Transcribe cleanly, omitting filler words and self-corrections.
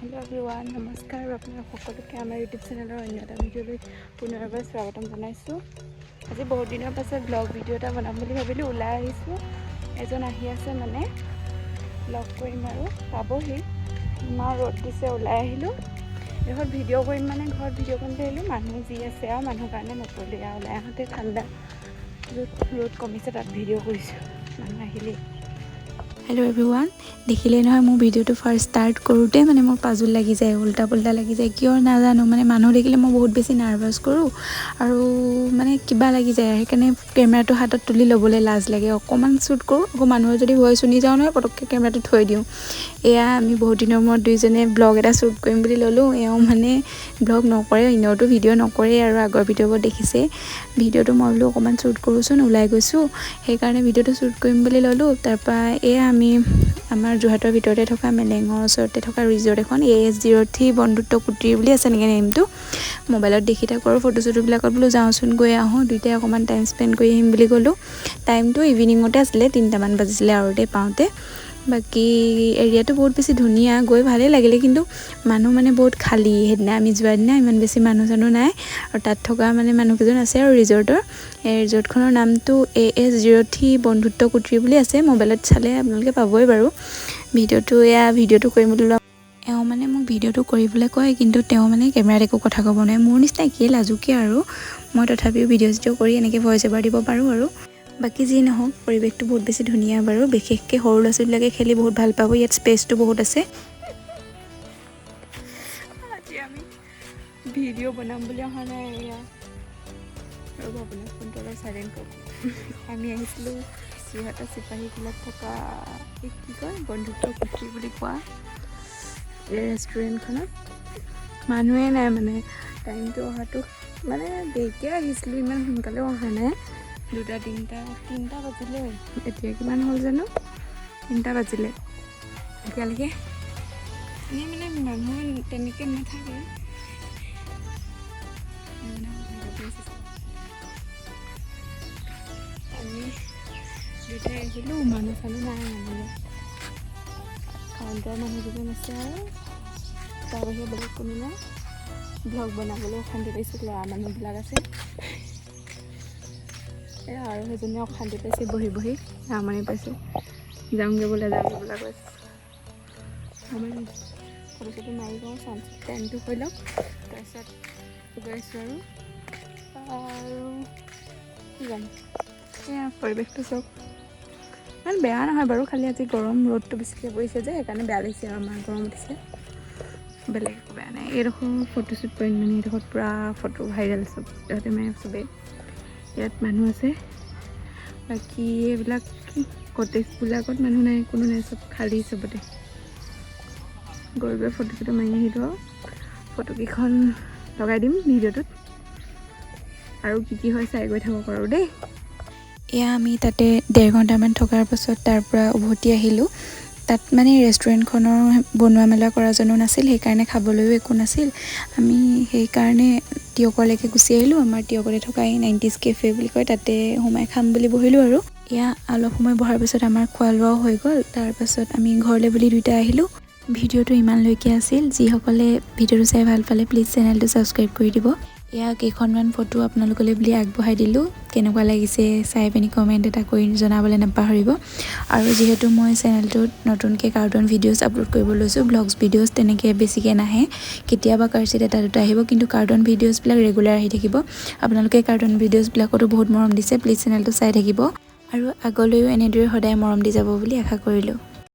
Hello everyone नमस्कार अपना सकलोके आमार यूट्यूब चेनेलर अन्य एटा भिडिओলৈ पुनरबार स्वागतम जनाइছো। আজি बहुत दिনৰ পাছত ব্লগ ভিডিও এটা বনাম বুলি ভাবিলো ওলাই আহিছো। এজন আহি আছে মানে ব্লগ কৰিম আৰু পাবহি ইমান ৰ'দ দিছে ওলাই আহিলো। এখন ভিডিও কৰিম মানে ঘৰত ভিডিও কৰিম আহিলো মানুহ যি আছে আৰু মানুহ কাৰণে নকৰিলো ওলাই আহোঁতে ঠাণ্ডা ৰ'দ কমিছে তাত ভিডিও কৰিছো মানুহ আহিলে। हेलो एवरीवन देखिले নহয় মোৰ ভিডিওটো ফাৰ্স্ট স্টাৰ্ট কৰোতে মানে মোৰ পাজুল লাগি যায় উল্টা পুল্টা লাগি যায় কিয় নাজানো মানে মানুহ দেখিলে মই বহুত বেছি নাৰ্ভাস কৰো আৰু মানে কিবা লাগি যায় সেইকাৰণে কেমেৰাটো হাতত তুলি ল'বলৈ লাজ লাগে অকমান শ্বুট কৰো আকৌ মানুহৰ যদি ভয় শুনি যাও নহয় পটককে কেমেৰাটো থৈ দিও। এয়া আমি বহুত দিনৰ মূৰত দুইজনে ব্লগ এটা শ্বুট কৰিম বুলি ললো এও মানে ব্লগ নকৰে ইনৰটো ভিডিও নকৰে আৰু আগৰ ভিডিওবোৰ দেখিছে ভিডিওটো মই বোলো অকমান শ্বুট কৰোচোন ওলাই গৈছো সেইকাৰণে ভিডিওটো শ্বুট কৰিম বুলি ললো তাৰপা এয়া আমি আমাৰ যোৰহাটৰ ভিতৰতে থকা মেলেঙৰ ওচৰতে থকা ৰিজৰ্ট এখন AS03 বন্ধুত্ব কুটিৰ বুলি আছে নেকি নেমটো মোবাইলত দেখি থাকো আৰু ফটোবিলাকত বোলো যাওঁচোন গৈ আহো দুইটাই অকমান টাইম স্পেন্ড কৰি আহিম বুলি গলো টাইমটো ইভিনিংতে আছিলে 3টা মান বাজিছিলে আৰু পাওঁতে বাকি এৰিয়াটো বহুত বেছি ধুনিয়া গৈ ভালে লাগিলে কিন্তু মানুহ মানে বহুত খালী হেদিনা আমি যোৱা দিনা ইমান বেছি মানুহ জানো নাই আৰু তাত থকা মানে মানুহ কেজন আছে আৰু ৰিজৰ্টখনৰ নামটো AS03 বন্ধুত্ব কুটিৰ বুলি আছে মোবাইলত চালে আপোনালোকে পাবই বাৰু ভিডিওটো কৰিম বুলি এও মানে মোক ভিডিওটো কৰিবলৈ কয় কিন্তু তেও মানে কেমেৰাত একো কথা ক'ব নোৱাৰে মোৰ নিচিনা কি লাজুকি আৰু মই তথাপিও ভিডিও কৰি এনেকৈ ভয়েস ওভাৰ দিব পাৰো আৰু বাকি যি নহওক পৰিবেশটো বহুত বেছি ধুনিয়া বাৰু বিশেষকৈ সৰু ল'ৰাছোৱালীবিলাকে খেলি বহুত ভাল পাব ইয়াত স্পেচটো বহুত আছে। আজি আমি ভিডিও বনাম বুলি অহা নাই এয়া ৰ'ব আপোনাৰ ফোনটো অলপ চাইলেণ্ট কৰক আমি আহিছিলোঁ যোৰহাটৰ চিপাহীবিলাক থকা কি কয় বন্ধুত্ব কুটিৰ বুলি কোৱা এই ৰেষ্টুৰেণ্টখনত মানুহে নাই মানে টাইমটো অহাটো মানে দেৰিকৈ আহিছিলোঁ ইমান সোনকালেও অহা নাই 2-3টা বাজিলে এতিয়া কিমান হ'ল জানো 3টা বাজিলে এতিয়ালৈকে এনেই মানে মানুহ তেনেকৈ নাথাকে আমি দুটাই আহিলোঁ মানুহ চানুহ নাই মানে কাউণ্টাৰ মানুহ দুজন আছে আৰু তাৰ বাহিৰে বেলেগ কোনো নাই ব্লগ বনাবলৈ অশান্তি পাইছোঁ ল'ৰা মানুহবিলাক আছে আৰু সেইজনে অশান্তি পাইছে বহি আমনি পাইছে যাওঁগৈ বোলে কৈছে আমি ফটো মাৰি লওঁ চানচেট টাইমটো হৈ লওক তাৰপিছত গৈছোঁ আৰু কি জানো এয়া পৰিৱেশটো চাওক ইমান বেয়া নহয় বাৰু খালি আজি গৰম ৰ'দটো বেছিকৈ পৰিছে যে সেইকাৰণে বেয়া লাগিছে আৰু আমাৰ গৰম উঠিছে বেলেগ একো বেয়া নাই এইডোখৰ ফটোশ্বুট পইণ্ট মানে এইডোখৰত পূৰা ফটো ভাইৰেল চব সিহঁতে মানে চবেই ইয়াত মানুহ আছে বাকী এইবিলাক কটেজবিলাকত মানুহ নাই কোনো নাই চব খালী চবতে গৈ ফটো মাৰি আহিলোঁ আৰু ফটোকেইখন লগাই দিম ভিডিঅ'টোত আৰু কি হয় চাই গৈ থাকক আৰু দেই এয়া আমি তাতে 1.5 ঘণ্টামান থকাৰ পাছত তাৰ পৰা উভতি আহিলোঁ তাত মানে ৰেষ্টুৰেণ্টখনৰ বনোৱা মেলা কৰা জনো নাছিল সেইকাৰণে খাবলৈও একো নাছিল আমি সেইকাৰণে টিয়কলৈকে গুচি আহিলোঁ আমাৰ টিয়কতে থকা এই 90s কেফে বুলি কয় তাতে সোমাই খাম বুলি বহিলোঁ আৰু এয়া অলপ সময় বহাৰ পাছত আমাৰ খোৱা লোৱাও হৈ গ'ল তাৰপাছত আমি ঘৰলৈ বুলি দুইটা আহিলোঁ ভিডিওটো ইমানলৈকে আছিল যিসকলে ভিডিওটো চাই ভাল পালে প্লিজ চেনেলটো ছাবস্ক্ৰাইব কৰি দিব এয়া কেইখনমান ফটো আপোনালোকলৈ বুলি আগবঢ়াই দিলোঁ কেনেকুৱা লাগিছে চাই পিনি কমেণ্ট এটা কৰি জনাবলৈ নাপাহৰিব আৰু যিহেতু মই চেনেলটোত নতুনকৈ কাৰ্টুন ভিডিঅ'ছ আপলোড কৰিব লৈছোঁ ব্লগছ ভিডিঅ'ছ তেনেকৈ বেছিকৈ নাহে কেতিয়াবা কাৰ্চিত এটা দুটা আহিব কিন্তু কাৰ্টুন ভিডিঅ'ছবিলাক ৰেগুলাৰ আহি থাকিব আপোনালোকে কাৰ্টুন ভিডিঅ'ছবিলাকতো বহুত মৰম দিছে প্লিজ চেনেলটো চাই থাকিব আৰু আগলৈও এনেদৰে সদায় মৰম দি যাব বুলি আশা কৰিলোঁ।